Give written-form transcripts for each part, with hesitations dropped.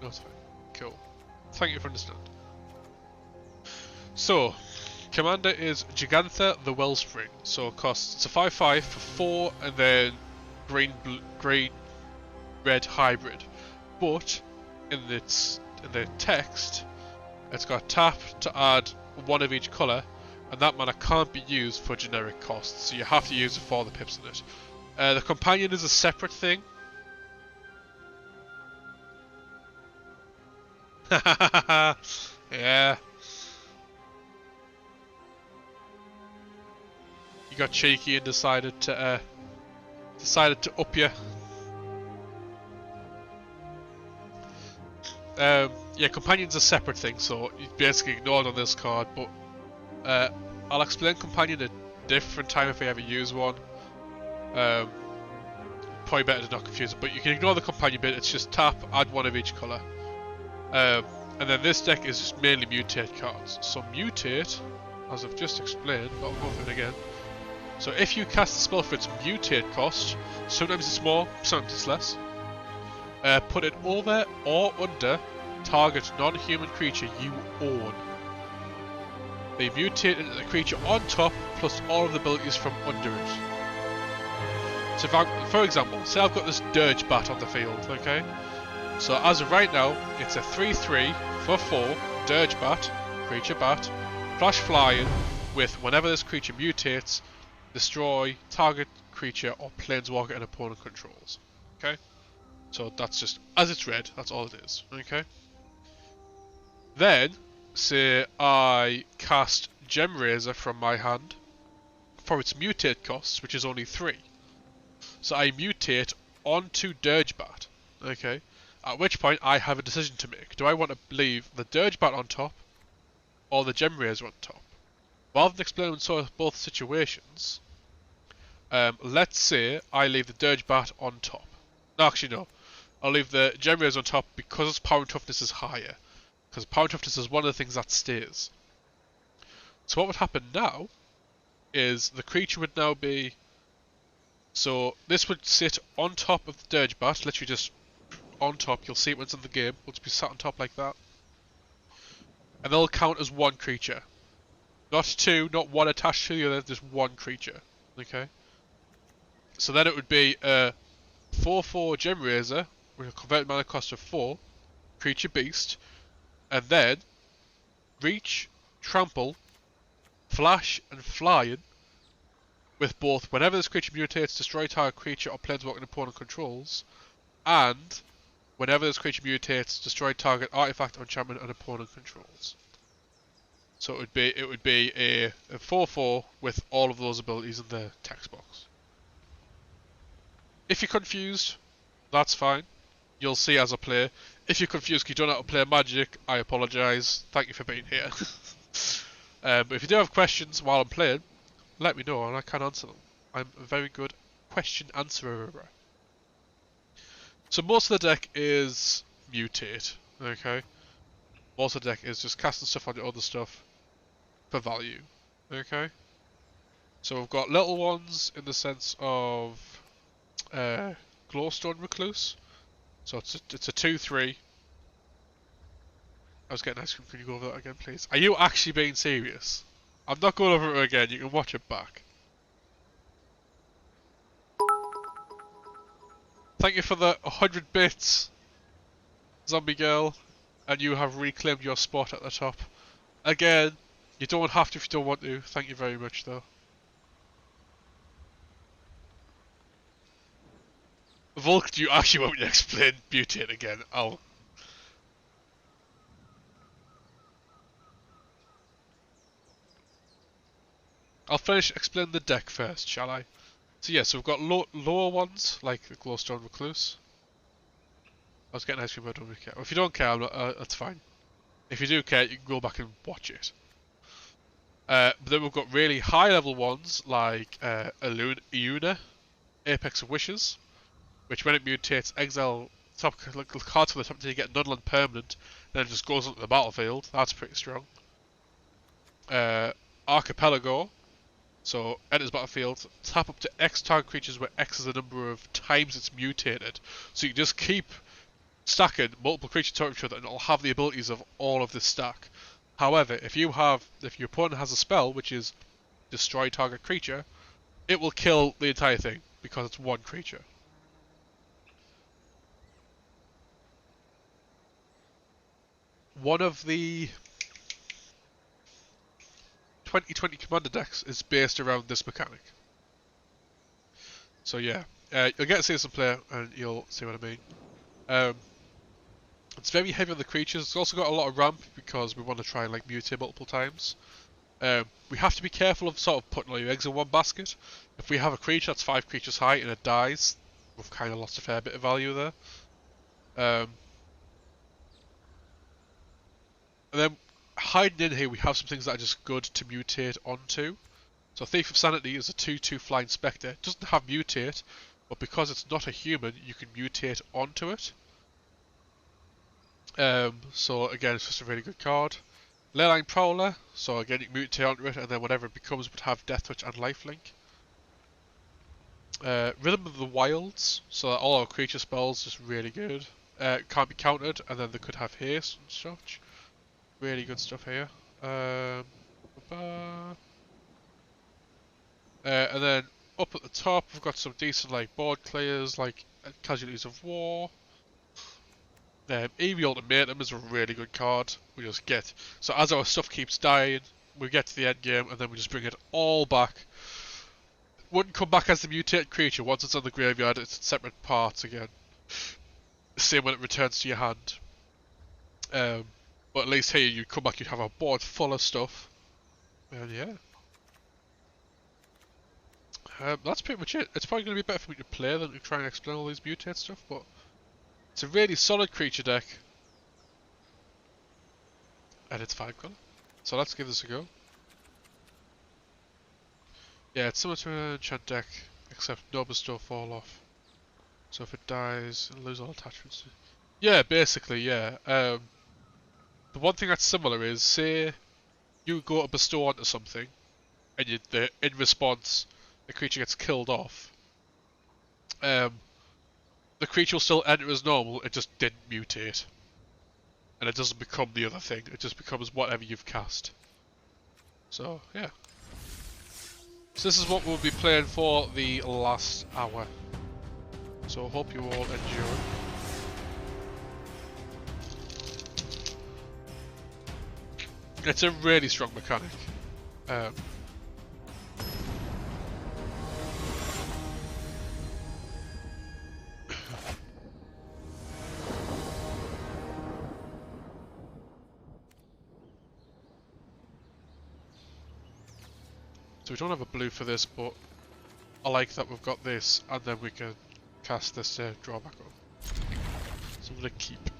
No, it's fine. Cool. Thank you for understanding. So, Commander is Gigantha the Wellspring. So it costs, it's a 5/5 for 4 and then green red hybrid. But in the text, it's got tap to add one of each colour, and that mana can't be used for generic costs, so you have to use it for the pips in it. The companion is a separate thing. Yeah. You got cheeky and decided to up you. Yeah, companion's a separate thing, so you basically ignored on this card, but I'll explain companion at a different time if I ever use one. Probably better to not confuse it, but you can ignore the companion bit. It's just tap, add one of each colour. And then this deck is just mainly mutate cards. So mutate, as I've just explained, but I'll go through it again. So if you cast a spell for its mutate cost, sometimes it's more, sometimes it's less. Put it over or under target non-human creature you own. They mutate into the creature on top plus all of the abilities from under it. So for example, say I've got this Dirge Bat on the field, okay? So as of right now, it's a 3/3 for 4 Dirge Bat, creature bat, flash flying with whenever this creature mutates, destroy target creature or planeswalker an opponent controls. Okay? So that's just, as it's read, that's all it is. Okay? Then, say I cast Gemrazor from my hand for its mutate costs, which is only 3. So I mutate onto Dirge Bat. Okay? At which point I have a decision to make. Do I want to leave the Dirge Bat on top or the Gemrazor on top? Rather than explaining both situations, let's say I leave the Dirge Bat on top. No, actually no. I'll leave the Gemrazor on top because its power and toughness is higher. Because power and toughness is one of the things that stays. So what would happen now is the creature would now be... So this would sit on top of the Dirge Bat, literally just on top. You'll see it when it's in the game. It'll just be sat on top like that. And they'll count as one creature. Not two, not one attached to the other, just one creature. Okay? So then it would be a 4/4 Gemrazor with a converted mana cost of 4, creature beast, and then reach, trample, flash, and flying with both whenever this creature mutates, destroy target creature or planeswalker an opponent controls, and whenever this creature mutates, destroy target artifact or enchantment an opponent controls. So it would be a 4/4 with all of those abilities in the text box. If you're confused, that's fine. You'll see as I play. If you're confused because you don't know how to play Magic, I apologise. Thank you for being here. But if you do have questions while I'm playing, let me know and I can answer them. I'm a very good question answerer. So most of the deck is mutate, okay? Most of the deck is just casting stuff on your other stuff for value, okay? So we've got little ones in the sense of Glowstone Recluse. So it's a 2/3. I was getting ice cream. Can you go over that again, please? Are you actually being serious? I'm not going over it again. You can watch it back. Thank you for the 100 bits, Zombie Girl, and you have reclaimed your spot at the top. Again, you don't have to if you don't want to. Thank you very much, though. Volk, do you actually want me to explain Mutate again? I'll explain the deck first, shall I? So yeah, so we've got lower ones, like the Glowstone Recluse. I was getting ice cream, but I don't really care. Well, if you don't care, that's fine. If you do care, you can go back and watch it. But then we've got really high level ones, like Iuna, Apex of Wishes, which when it mutates, exile top cards from the top until you get Nunland permanent, then it just goes onto the battlefield. That's pretty strong. Archipelago, so enters battlefield, tap up to X target creatures where X is the number of times it's mutated. So you can just keep stacking multiple creatures to each other, and it'll have the abilities of all of this stack. However, if your opponent has a spell which is destroy target creature, it will kill the entire thing because it's one creature. One of the 2020 commander decks is based around this mechanic. So yeah, you'll get to see some play and you'll see what I mean. It's very heavy on the creatures. It's also got a lot of ramp because we want to try and like mutate multiple times. We have to be careful of sort of putting all your eggs in one basket. If we have a creature that's 5 creatures high and it dies, we've kind of lost a fair bit of value there. And then hiding in here, we have some things that are just good to mutate onto. So Thief of Sanity is a 2/2 flying spectre. It doesn't have mutate, but because it's not a human, you can mutate onto it. So again, it's just a really good card. Leyline Prowler, so again you can mutate onto it, and then whatever it becomes would have Death Touch and Lifelink. Rhythm of the Wilds, so that all our creature spells just really good. Can't be countered, and then they could have haste and such. Really good stuff here. And then up at the top, we've got some decent like board clears, like Casualties of War. EV Ultimatum is a really good card. We just get, so as our stuff keeps dying, we get to the end game and then we just bring it all back. Wouldn't come back as the mutated creature. Once it's on the graveyard, it's in separate parts again. Same when it returns to your hand. But at least here you come back, you'd have a board full of stuff. And yeah. That's pretty much it. It's probably going to be better for me to play than to try and explain all these mutate stuff, but it's a really solid creature deck. And it's 5 colour. So let's give this a go. Yeah, it's similar to an enchant deck, except no bestow fall off. So if it dies, it'll lose all attachments. Yeah, basically, yeah. The one thing that's similar is, say you go to bestow onto something, and in response, the creature gets killed off. The creature will still enter as normal, it just didn't mutate. And it doesn't become the other thing, it just becomes whatever you've cast. So, yeah. So this is what we'll be playing for the last hour. So I hope you all enjoy. It's a really strong mechanic. So we don't have a blue for this, but I like that we've got this, and then we can cast this drawback on. So I'm going to keep.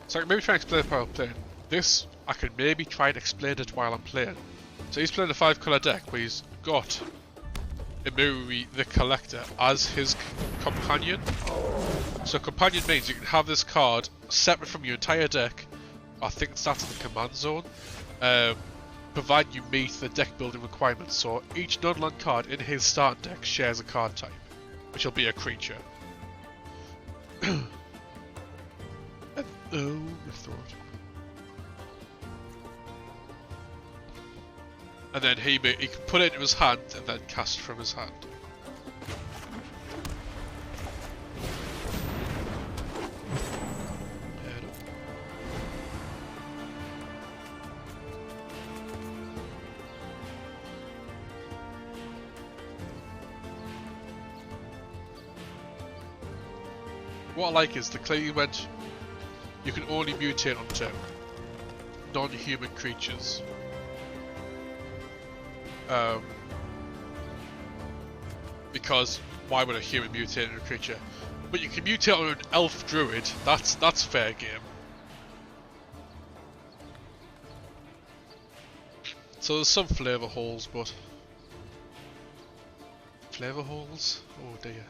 So I can maybe try and explain it while I'm playing. This, I can maybe try and explain it while I'm playing. So he's playing a 5 colour deck, but he's got Imuri the Collector as his companion. So companion means you can have this card separate from your entire deck. I think it starts in the command zone. Provided you meet the deck building requirements. So each non-land card in his starting deck shares a card type, which will be a creature. Oh, my throat. And then he can put it into his hand and then cast from his hand. What I like is the clearly went. You can only mutate onto non-human creatures. because why would a human mutate on a creature? But you can mutate on an elf druid. That's fair game. So there's some flavour holes, but flavour holes? Oh dear.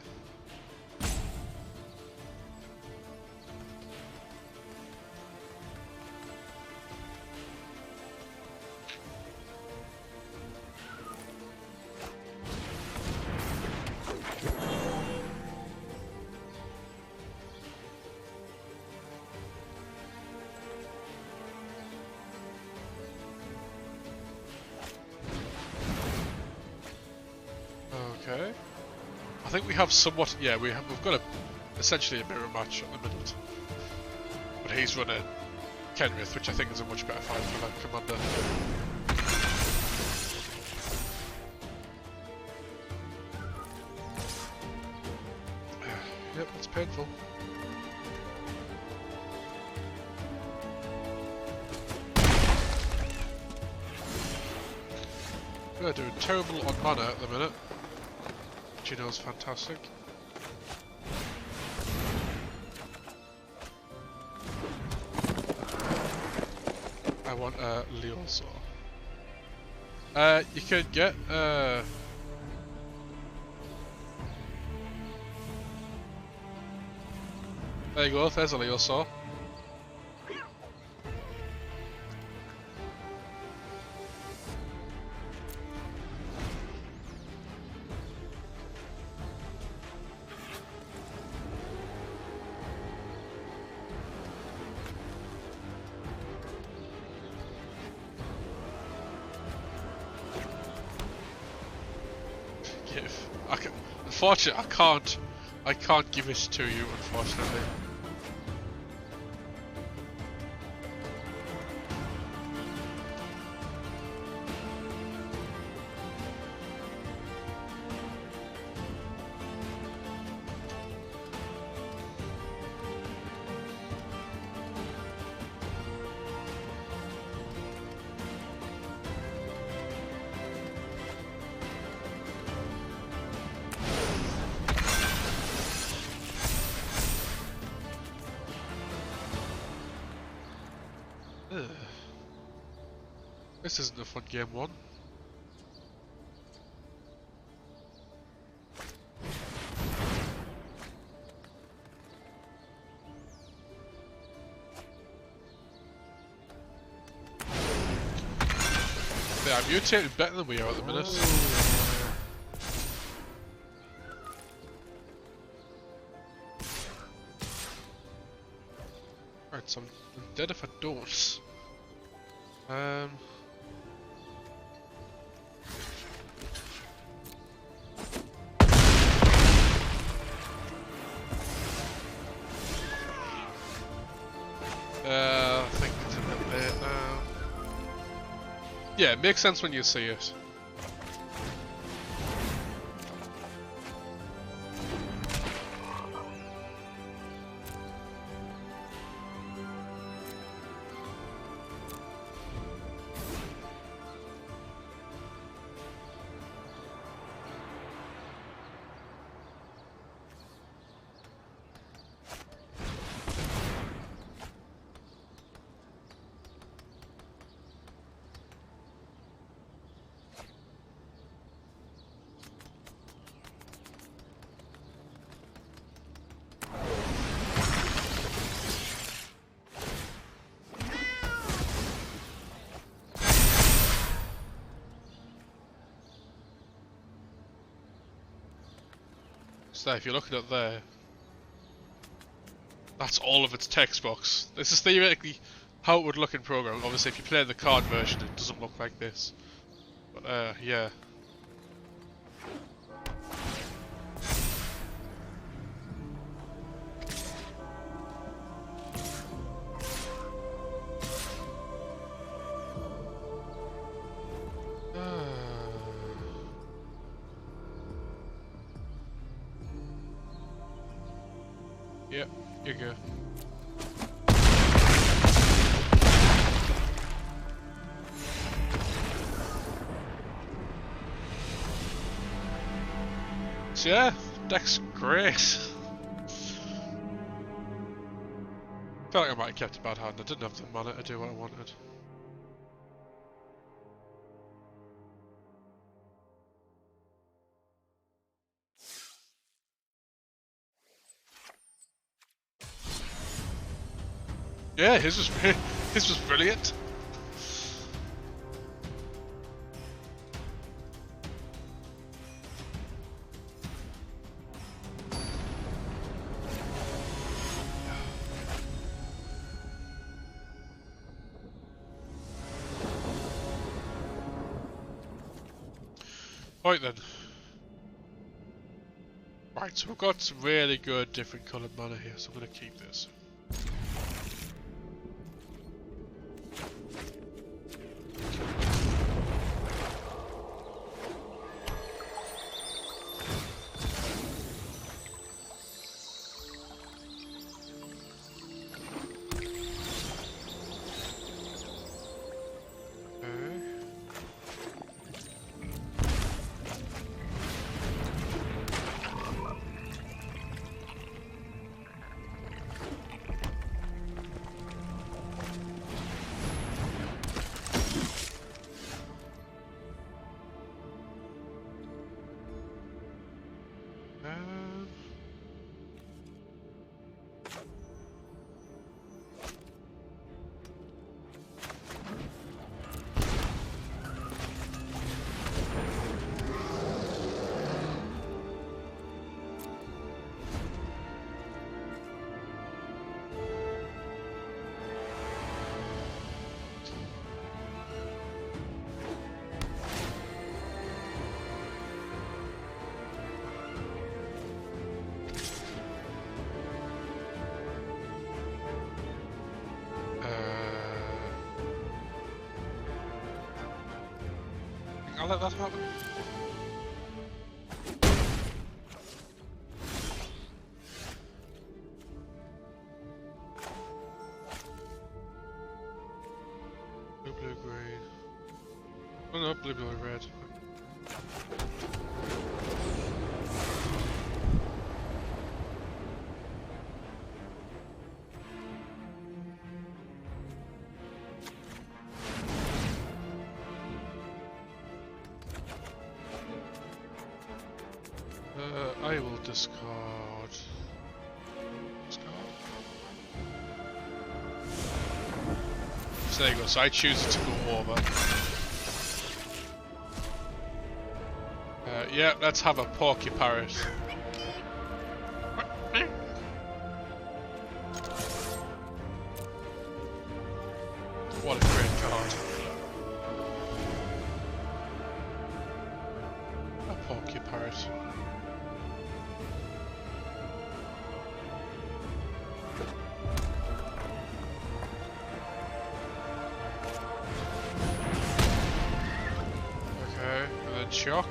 Okay. I think we have somewhat. Yeah, we've got essentially a mirror match at the minute. But he's running Kenrith, which I think is a much better fight for that commander. Yep, it's painful. We're doing terrible on mana at the minute. Gino's fantastic. I want a Leosaur. You could get there you go, there's a Leosaur. Unfortunately, I can't give it to you, unfortunately. This isn't a fun game one. They are mutated better than we are at the minute. Right, so I'm dead if I don't. I think it's a bit late now. Yeah, it makes sense when you see it. So if you're looking at there, that's all of its text box. This is theoretically how it would look in program. Obviously if you play the card version it doesn't look like this. But yeah. Yep, you're good. So yeah, deck's great. I feel like I might have kept a bad hand. I didn't have the mana to do what I wanted. Yeah, his was brilliant. Right then. Right, so we've got some really good different coloured mana here, so I'm going to keep this. I'll let that happen. Blue, blue, green. Oh no, blue, blue, red. I will discard. So there you go, so I choose it to go over. Yeah, let's have a porky parrot. What a great card. A porky parrot. Shock.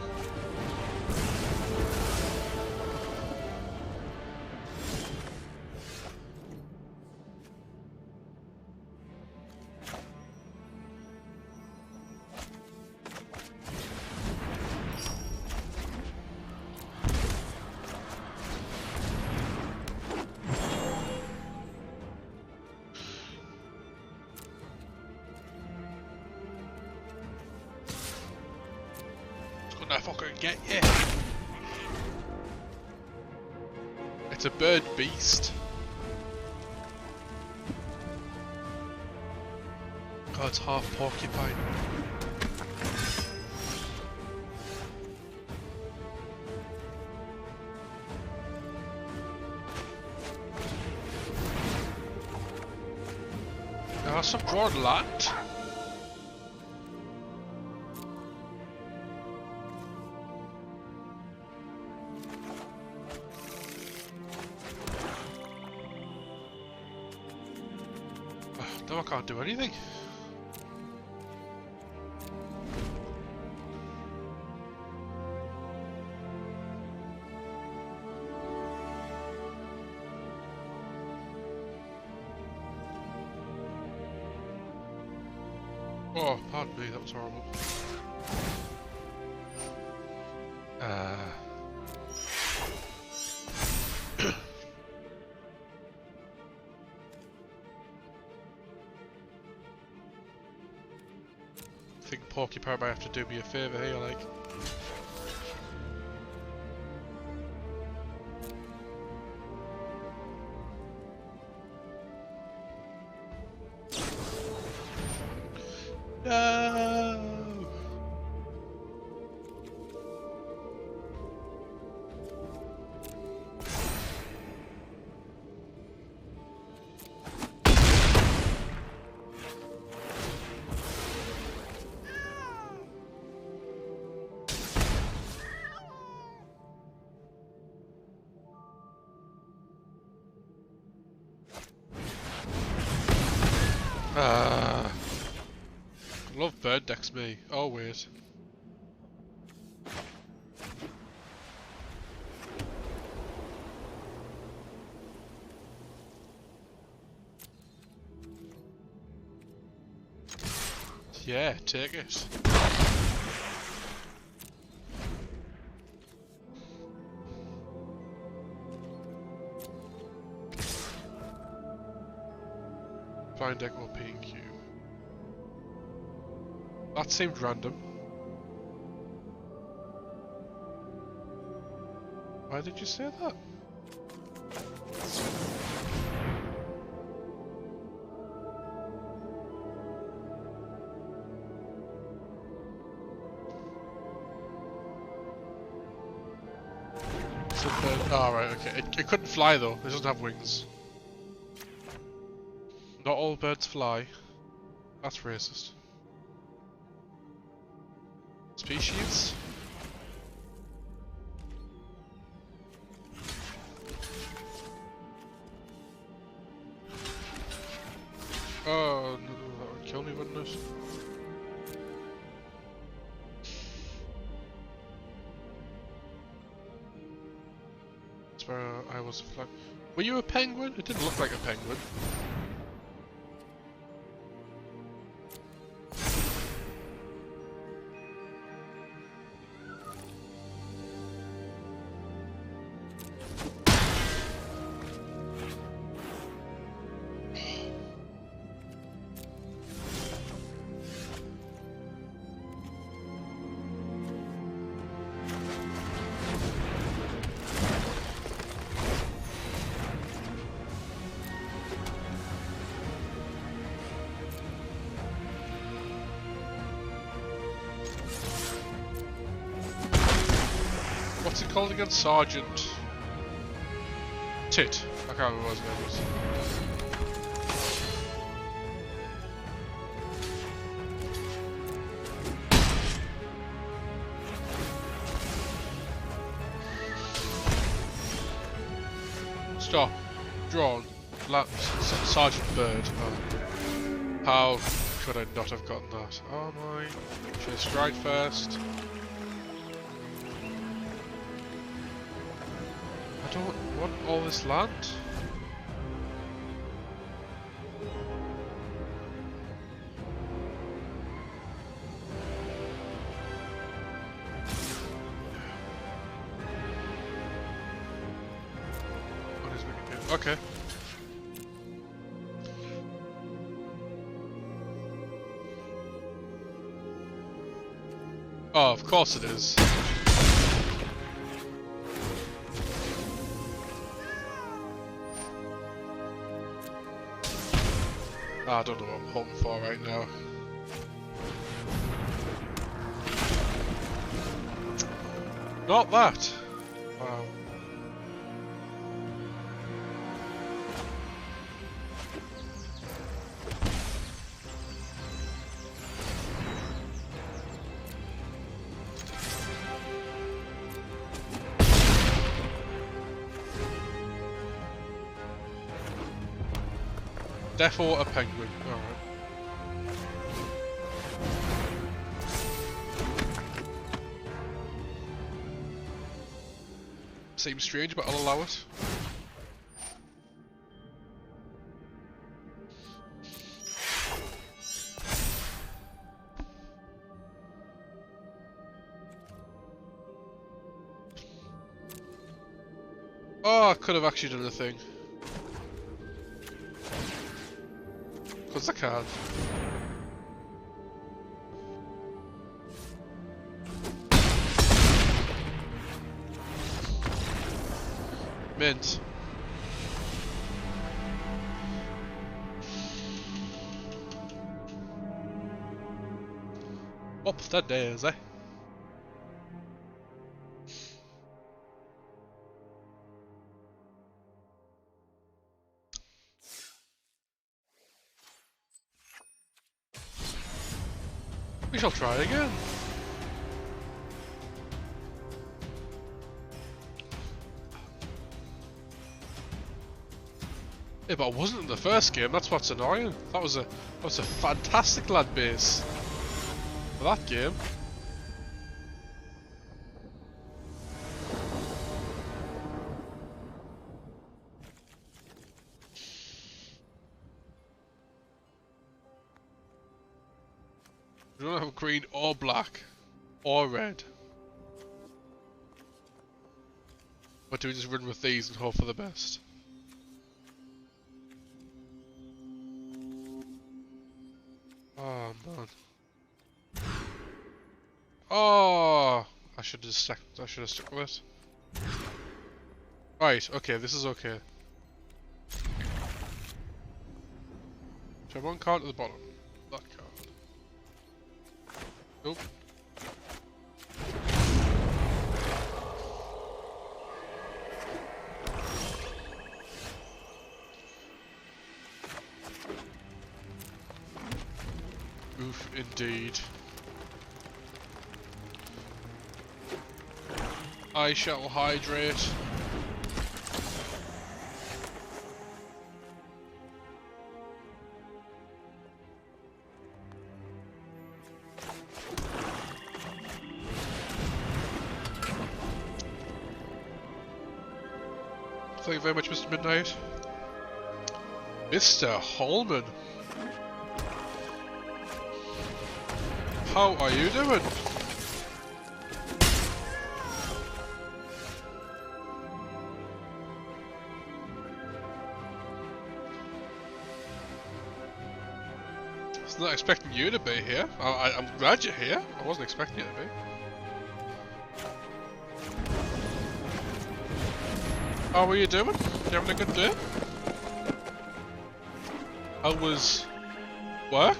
I fucking get you. It's a bird beast. God, it's half porcupine. There are some broad land. No, I can't do anything. Oh, pardon me, that was horrible. porcupine might have to do me a favour here, like. No! I love bird decks, me. Oh, wait. Yeah, take it. Blind deck or P&Q. That seemed random. Why did you say that? Oh, right, okay. It couldn't fly though. It doesn't have wings. Not all birds fly. That's racist. Species? Oh, no, that would kill me, wouldn't it? That's where I was flying. Were you a penguin? It didn't look like a penguin. What's it called again? Sergeant Tit. I can't remember what his name was. Stop. Drawn. Sergeant Bird. Oh. How could I not have gotten that? Oh my. Should I stride first? I don't want all this land. What is making it? Okay. Oh, of course it is. I don't know what I'm hoping for right now. Not that! Wow. Therefore a penguin. Alright. Seems strange, but I'll allow it. Oh, I could have actually done a thing. Because I can't. mint. Up the daisy. We shall try again. Yeah, but I wasn't in the first game. That's what's annoying. That was a fantastic lad base for that game. We don't have green or black or red. But do we just run with these and hope for the best? Oh man. Oh, I should have stuck with it. Right, okay, this is okay. So one card at the bottom. That card. Nope. Oof, indeed. I shall hydrate. Thank you very much, Mr. Midnight. Mr. Holman. How are you doing? I was not expecting you to be here. I'm glad you're here. I wasn't expecting you to be. How are you doing? You having a good day? How was work?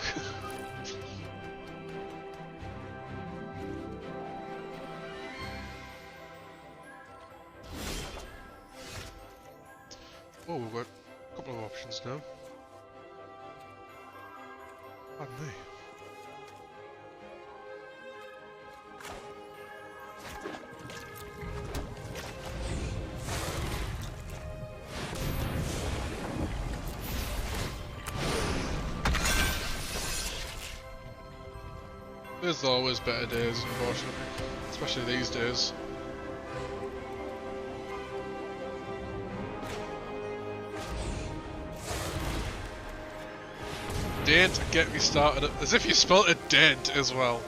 Oh, we've got a couple of options now. Pardon me. There's always better days, unfortunately. Especially these days. Don't get me started, as if you spelled it don't as well.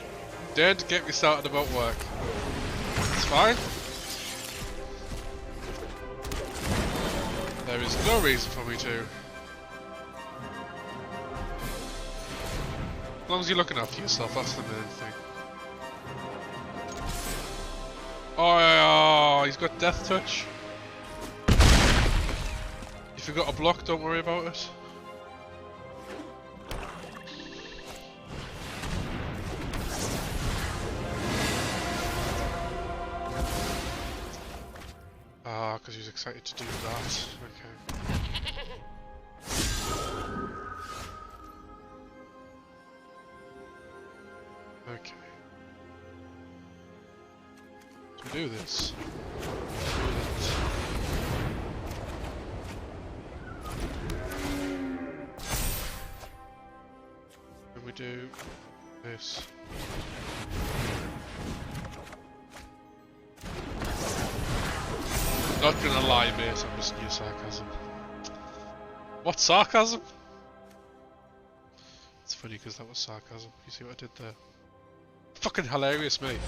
Don't get me started about work. It's fine. There is no reason for me to. As long as you're looking after yourself, that's the main thing. Oh, he's got death touch. If you've got a block, don't worry about it. Ah, because he's excited to do that. Okay. Okay. So we do this. And we do this. Not gonna lie, mate, I'm missing your sarcasm. What sarcasm? It's funny because that was sarcasm. You see what I did there? Fucking hilarious, mate.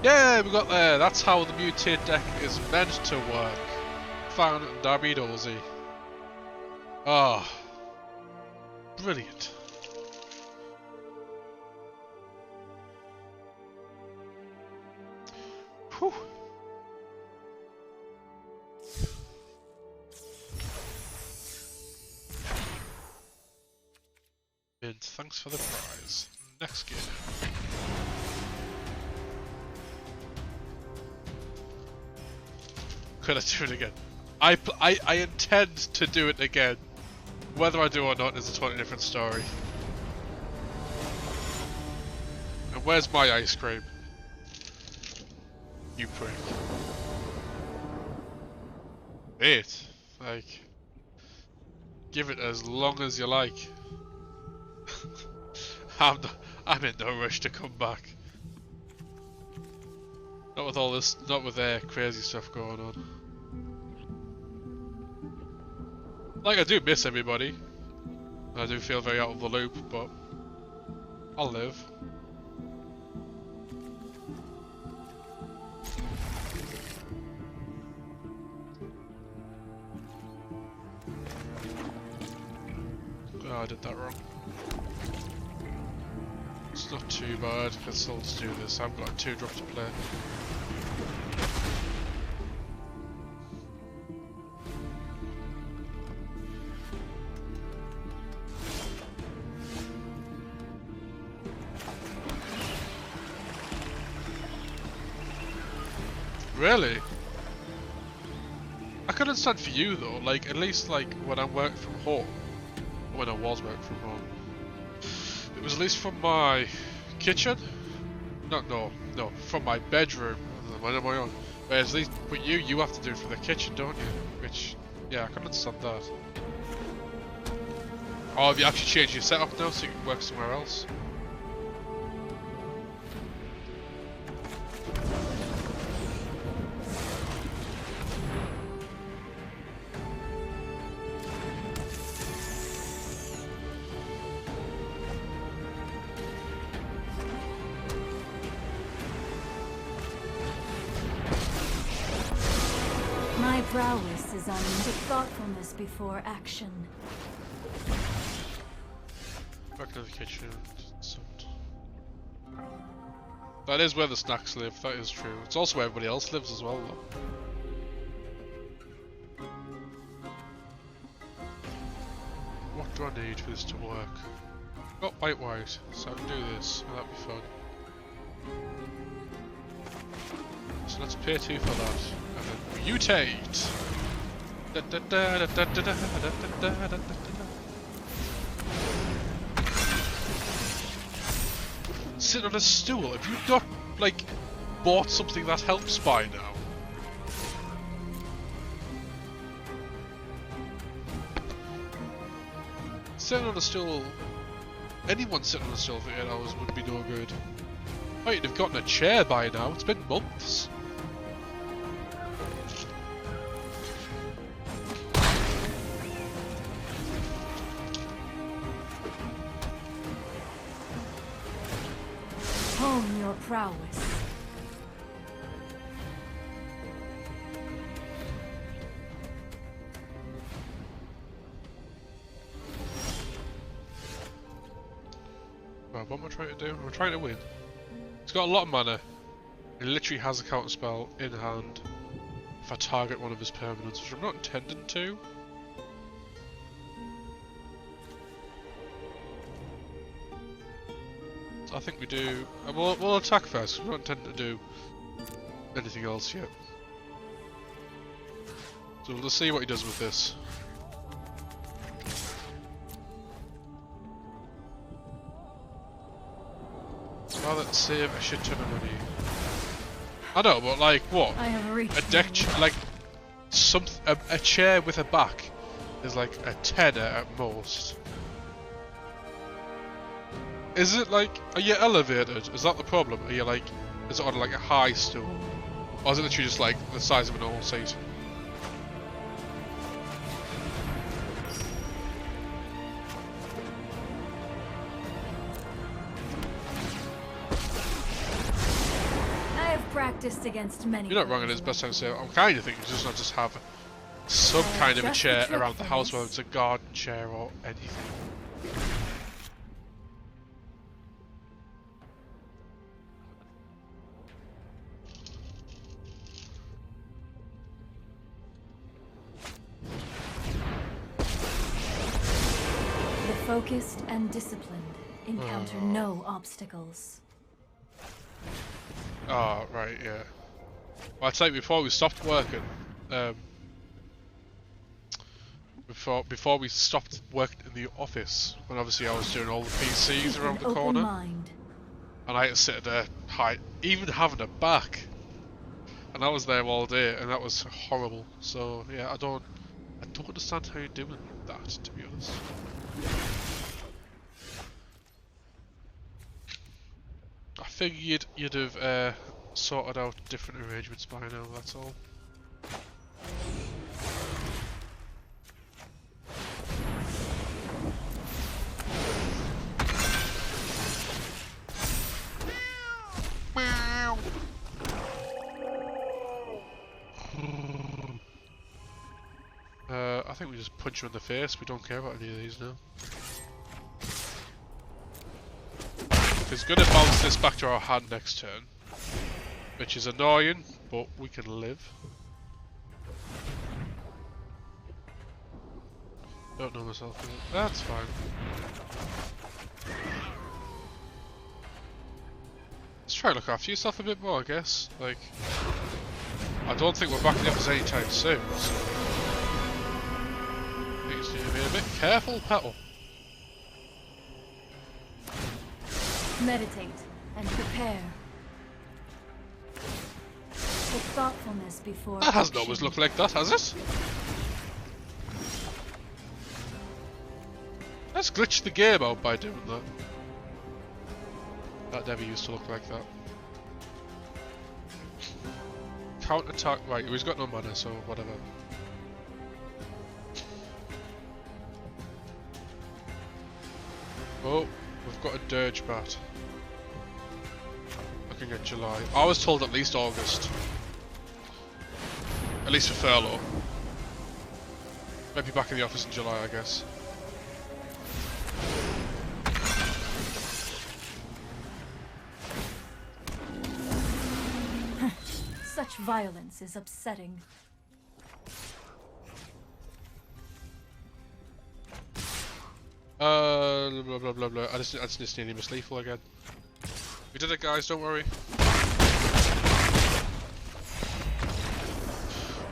Yeah, we got there. That's how the Mutate deck is meant to work. Found Darby Dozy. Ah, brilliant. Whew. And thanks for the prize. Next game. Could I do it again? I intend to do it again. Whether I do or not is a totally different story. And where's my ice cream? You prick. Wait, like, give it as long as you like. I'm in no rush to come back. Not with all this, not with crazy stuff going on. Like, I do miss everybody. I do feel very out of the loop, but I'll live. Oh, I did that wrong. It's not too bad, I can still do this. I've got a 2-drop to play. Really? I can understand for you though, like at least like when I'm working from home, or when I was working from home, it was at least from my kitchen. No, from my bedroom when I'm on my own. Whereas at least, but you have to do it from the kitchen, don't you? Which, yeah, I can understand that. Or have you actually changed your setup now so you can work somewhere else? My prowess is on to thoughtfulness before action. Back to the kitchen. That is where the snacks live, that is true. It's also where everybody else lives as well though. What do I need for this to work? Got white, so I can do this, and that'd be fun. So let's pay 2 for that. And then mutate! Sit on a stool. Have you not, like, bought something that helps by now? Sitting on a stool... Anyone sitting on a stool for 8 hours would be no good. Oh, you'd have gotten a chair by now. It's been months. Hone your prowess. Right, what am I trying to do? We're trying to win. He's got a lot of mana. He literally has a counter spell in hand if I target one of his permanents, which I'm not intending to. So I think we do. We'll attack first, because we're not intending to do anything else yet. So we'll just see what he does with this. Rather than save a shit ton of money. I know, but like what? I have reached A deck, like a chair with a back is like a tenner at most. Is it like, are you elevated? Is that the problem? Are you like, is it on like a high stool? Or is it literally just like the size of a normal seat? Practiced against many. You're not wrong, it is best time to say. I'm kind of thinking just not just have some kind of a chair around the house, whether it's a garden chair or anything. Focused and disciplined, encounter no obstacles. Oh, right, yeah. Well, I'd say before we stopped working, before we stopped working in the office, when obviously I was doing all the PCs around the corner, Mind. and I had to sit there, even having a back, and I was there all day, and that was horrible. So yeah, I don't understand how you're doing that, to be honest. I figured you'd have sorted out different arrangements by now. That's all. I think we just punch him in the face. We don't care about any of these now. He's gonna bounce this back to our hand next turn, which is annoying, but we can live. Don't know myself. That's fine. Let's try to look after yourself a bit more, I guess. Like, I don't think we're back in the office anytime soon. So I think you need to be a bit careful, Petal. Meditate and prepare. With thoughtfulness before That hasn't action. always looked like that, has it? Let's glitch the game out by doing that. That never used to look like that. Counter attack, right, he's got no mana, so whatever. Oh, we've got a Dirge Bat. Looking at July. I was told at least August. At least for furlough. Maybe back in the office in July, I guess. Such violence is upsetting. Blah blah blah blah. I just need him as lethal again. We did it, guys, don't worry.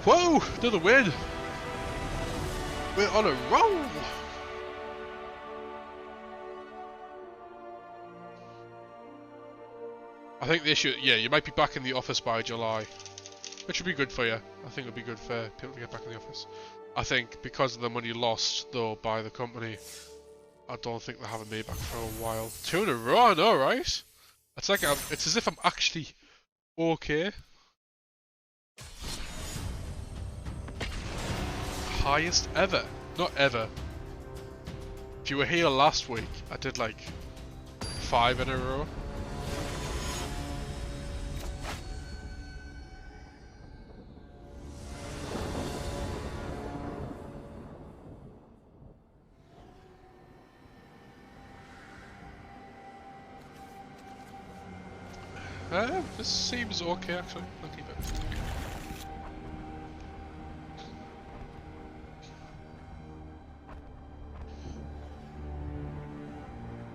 Whoa! Another win! We're on a roll! I think the issue, yeah, you might be back in the office by July, which would be good for you. I think it would be good for people to get back in the office. I think because of the money lost, though, by the company, I don't think they haven't made back for a while. 2 in a row, I know, right? It's like it's as if I'm actually okay. Highest ever, not ever. If you were here last week, I did like 5 in a row. This seems okay actually. I'll keep it.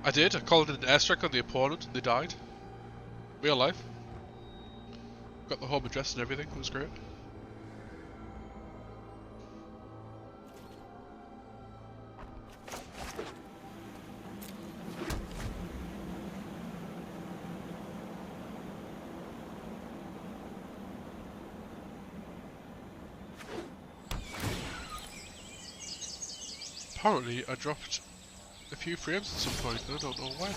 I did. I called in an airstrike on the opponent. They died. Real life. Got the home address and everything. It was great. Apparently, I dropped a few frames at some point, and I don't know why.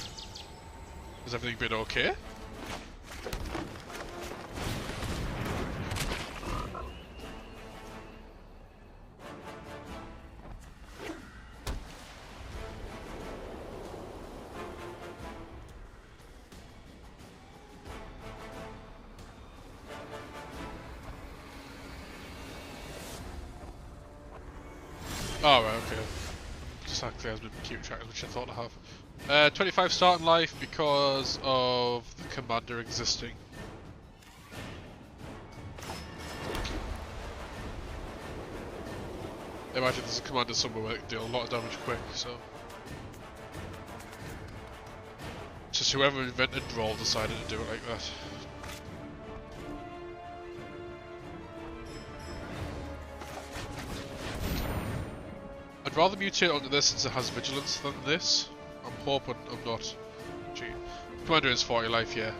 Has everything been okay? Oh, right, okay. Just actually has been keeping track, which I thought I have. 25 starting life because of the commander existing. Imagine there's a commander somewhere where it can deal a lot of damage quick, so Just whoever invented Brawl decided to do it like that. I'd rather mutate onto this since it has vigilance than this. I'm hoping I'm not. Gee. Commander is 40 life, yeah.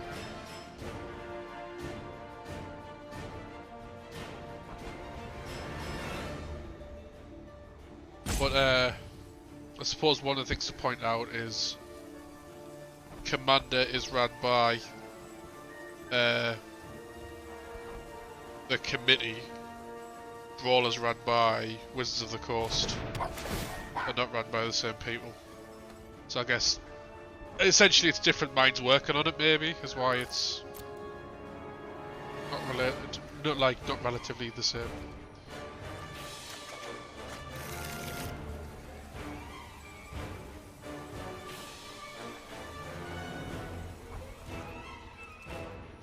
But I suppose one of the things to point out is Commander is run by the committee. Brawl is run by Wizards of the Coast. They're not run by the same people. So I guess essentially it's different minds working on it, maybe, is why it's not related, not relatively the same.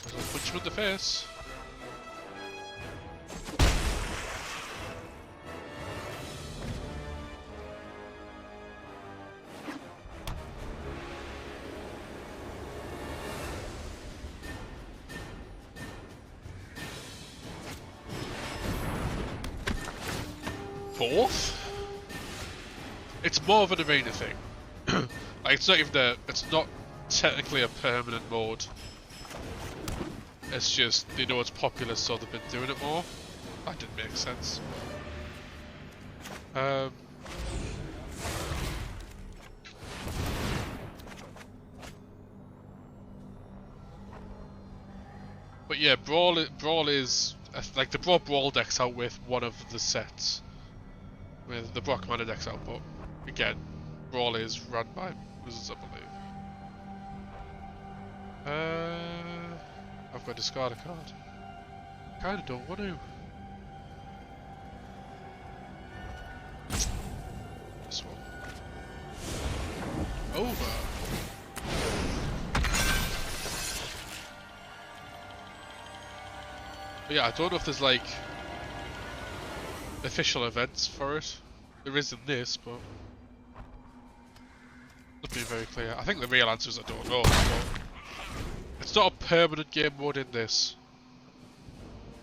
I'll punch him in the face. Fourth? It's more of an arena thing. Like it's not even it's not technically a permanent mode. It's just they know it's popular, so they've been doing it more. That didn't make sense. But yeah, Brawl is like they brought Brawl Decks out with one of the sets. With the Brawl Commander decks out, but again, Brawl is run by Wizards, I believe. I've got to discard a card. Kinda don't want to. This one. Over. But yeah, I don't know if there's like official events for it. There is in this, but not being very clear. I think the real answer is I don't know. But it's not a permanent game mode in this.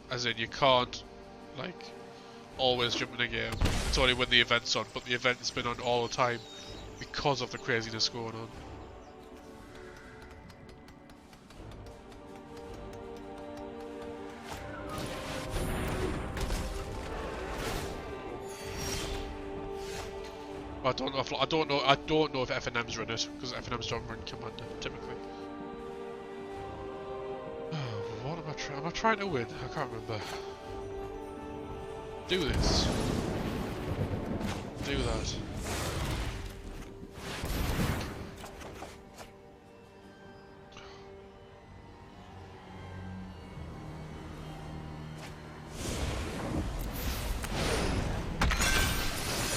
As in, you can't like always jump in a game. It's only when the event's on, but the event's been on all the time because of the craziness going on. I don't know if FNM's run it, because FNMs don't run Commander typically. What am I trying? Am I trying to win? I can't remember. Do this. Do that.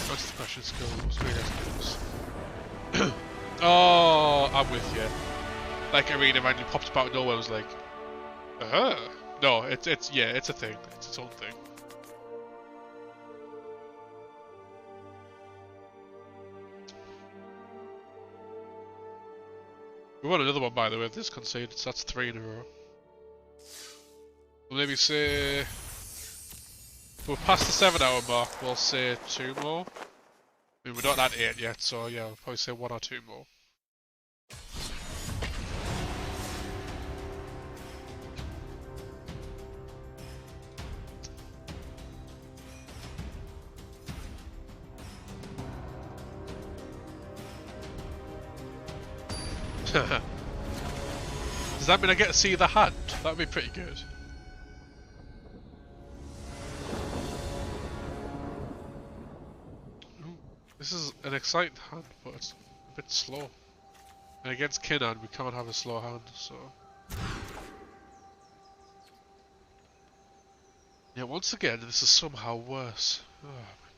What's the question skill? What's the skills? Oh, I'm with you. Like Arena randomly popped up out of nowhere and was like, no, it's yeah, it's a thing. It's its own thing. We won another one by the way, this conceded, so that's 3 in a row. We'll maybe say we're past the 7-hour mark, we'll say 2 more. I mean, we're not at 8 yet, so yeah, we'll probably say 1 or 2 more. Does that mean I get to see the hand? That would be pretty good. Ooh, this is an exciting hand, but it's a bit slow. And against Kinnan, we can't have a slow hand, so... Yeah, once again, this is somehow worse. Oh my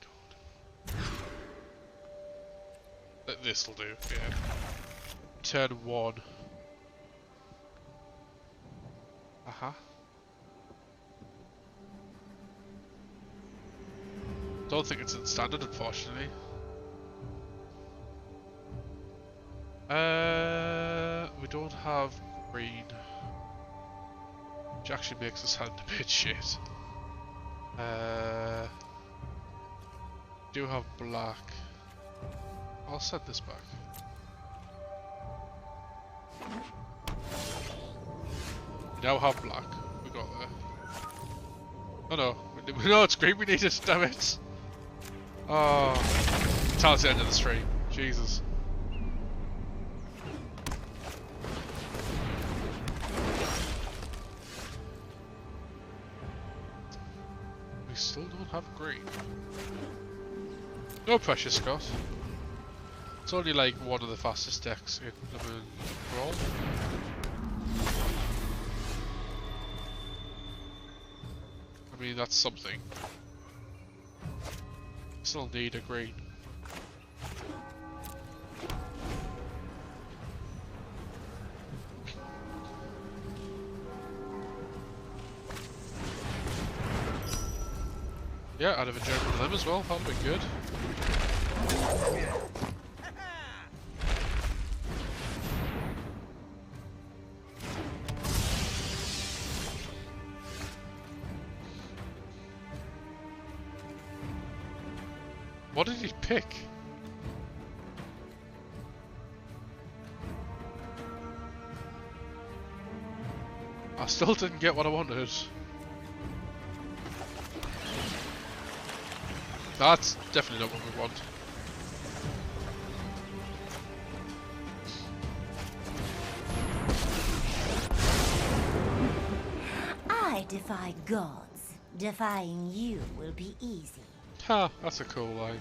god. This'll do, yeah. Turn 1. Aha. Don't think it's in standard, unfortunately. We we don't have green, which actually makes us hand a bit shit. Do have black. I'll set this back. We now have black. We got there. Oh no, no, it's green. We need it. Damn it! Oh, towards the end of the stream. Jesus. We still don't have green. No pressure, Scott. It's only like one of the fastest decks in the Brawl. I mean, that's something. Still need a green. Yeah, I'd have a joke with them as well, that'd be good. What did he pick? I still didn't get what I wanted. That's definitely not what we want. I defy gods. Defying you will be easy. Ha, that's a cool line.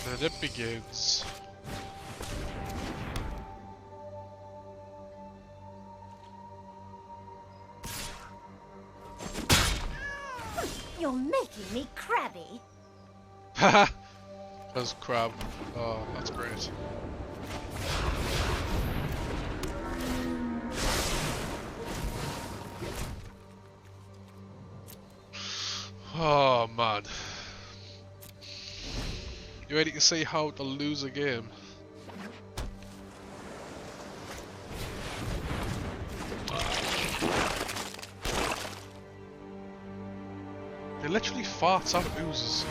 And it begins. You're making me crabby. Haha! That's crab. Oh, that's great. Oh man. You ready to see how to lose a game? It literally farts out oozes.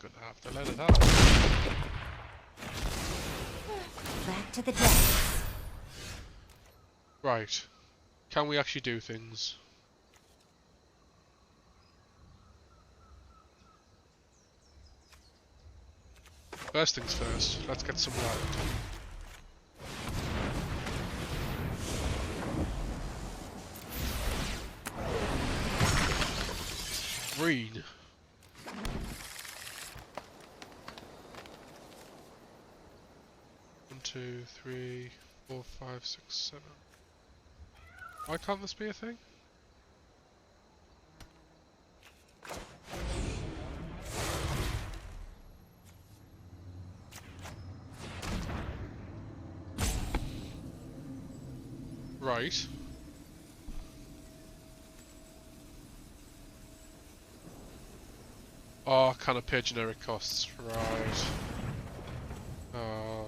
Gonna have to let it out. Back to the decks. Right. Can we actually do things? First things first, let's get some light. Green. One, 2, 3, 4, 5, 6, 7. Why can't this be a thing? Right. Oh, kind of pay generic costs, right. Oh.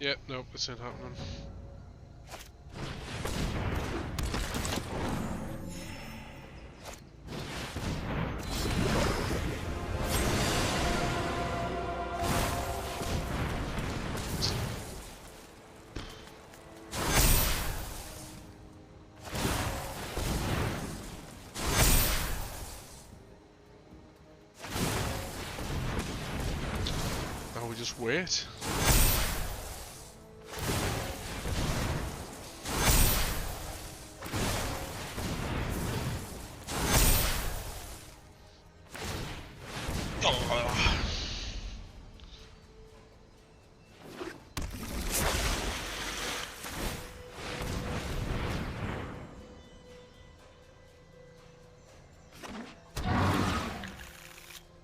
Yep, nope, this ain't happening. Now we just wait.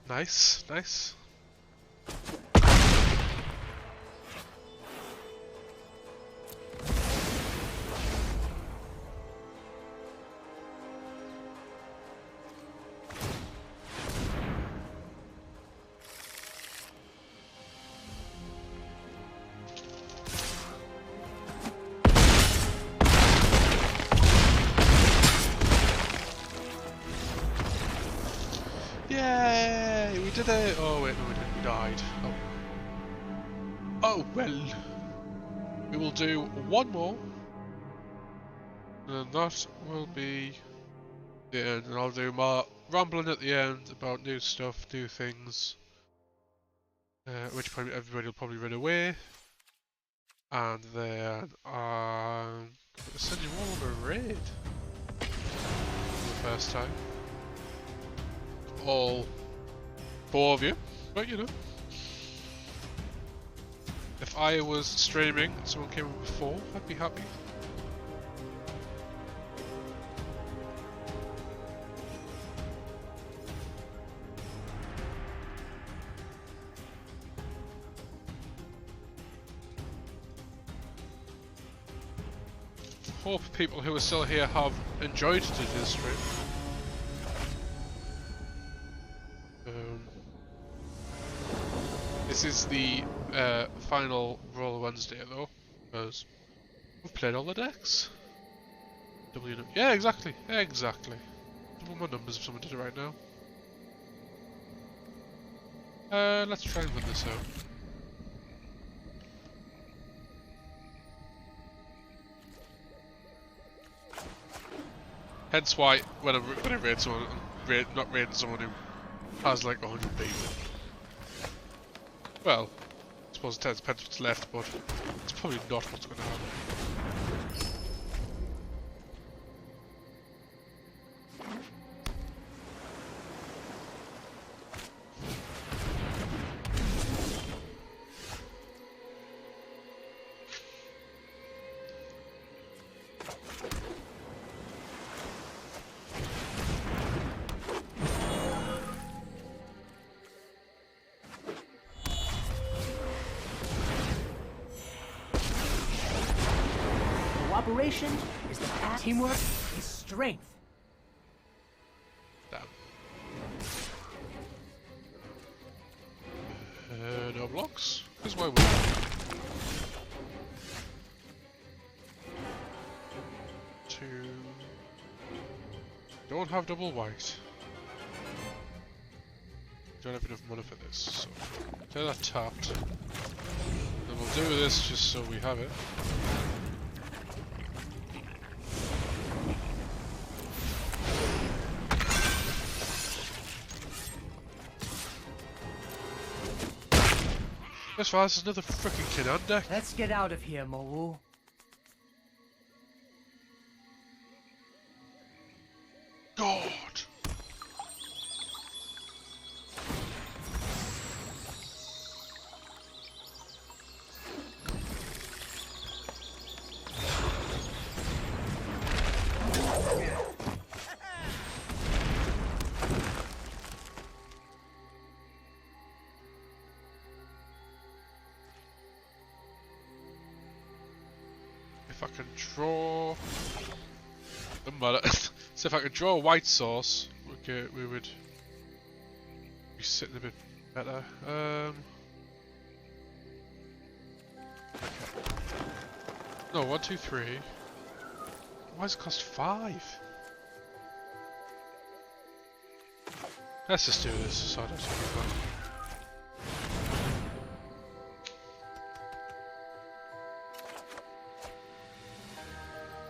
Nice, nice. Yay! We did it! Oh wait, no we didn't. We died. Oh. Oh well. We will do one more. And that will be the end. And I'll do my rambling at the end about new stuff, new things. At which point everybody will probably run away. And then I'm going to send you all on a raid. For the first time. All 4 of you, but you know. If I was streaming and someone came in before, I'd be happy. Hope people who are still here have enjoyed today's stream. This is the final Brawl Wednesday though, because we've played all the decks. Yeah, exactly, exactly. Double my numbers if someone did it right now. Let's try and win this out. Hence why when I raid someone, not raiding someone who has like 100 people. Well, I suppose it depends what's left, but it's probably not what's going to happen. Cooperation is the path. Teamwork is strength. Damn. No blocks? Because why would I? Don't have double white. Don't have enough money for this, so get that tapped. Then we'll do this just so we have it. That's right, there's another freaking kid on deck. Let's get out of here, Mo'u. God! If I can draw... Doesn't matter. So if I could draw a white source, okay, we would be sitting a bit better. No, 1, 2, 3. Why does it cost 5? Let's just do this, so I don't have to be fun.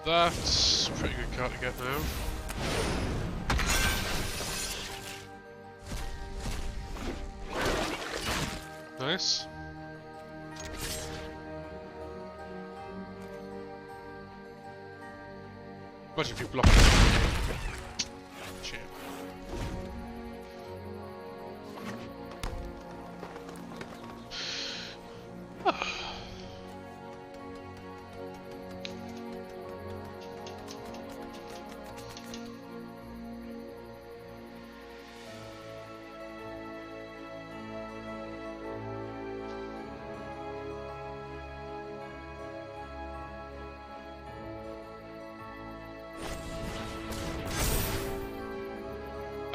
That's a pretty good card to get now. Nice. Imagine if you block it. Shit.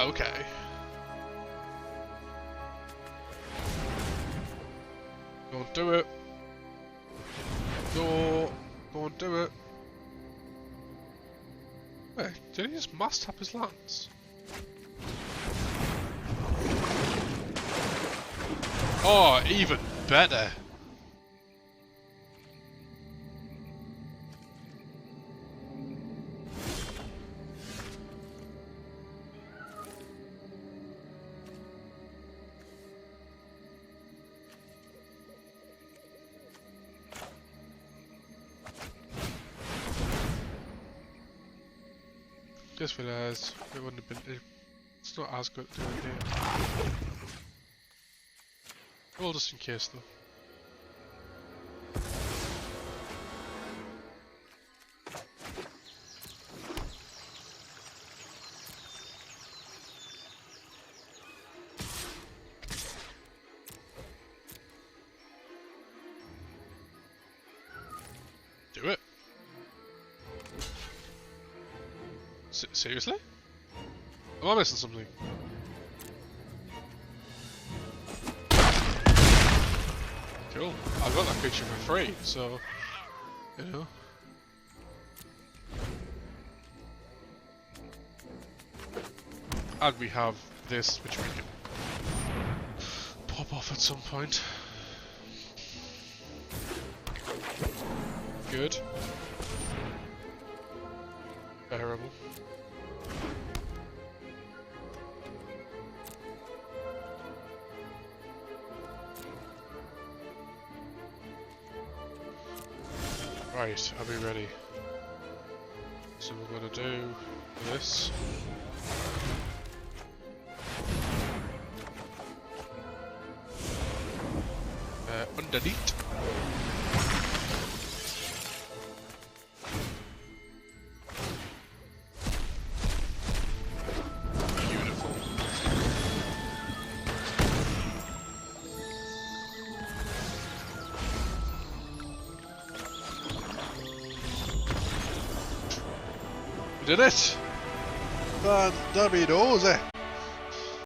Okay. Don't do it. Don't do it. Wait, did he just mass tap his lance? Oh, even better. Just realised it wouldn't have been. It's not as good to do it here. Well, just in case though. Do it. Seriously? Am I missing something? Cool. I got that creature for free, so you know. And we have this, which we can pop off at some point. Good. Bearable. Right, are we ready? So we're gonna do this. Underneath. Beautiful. We did it! Van Dabby Doze!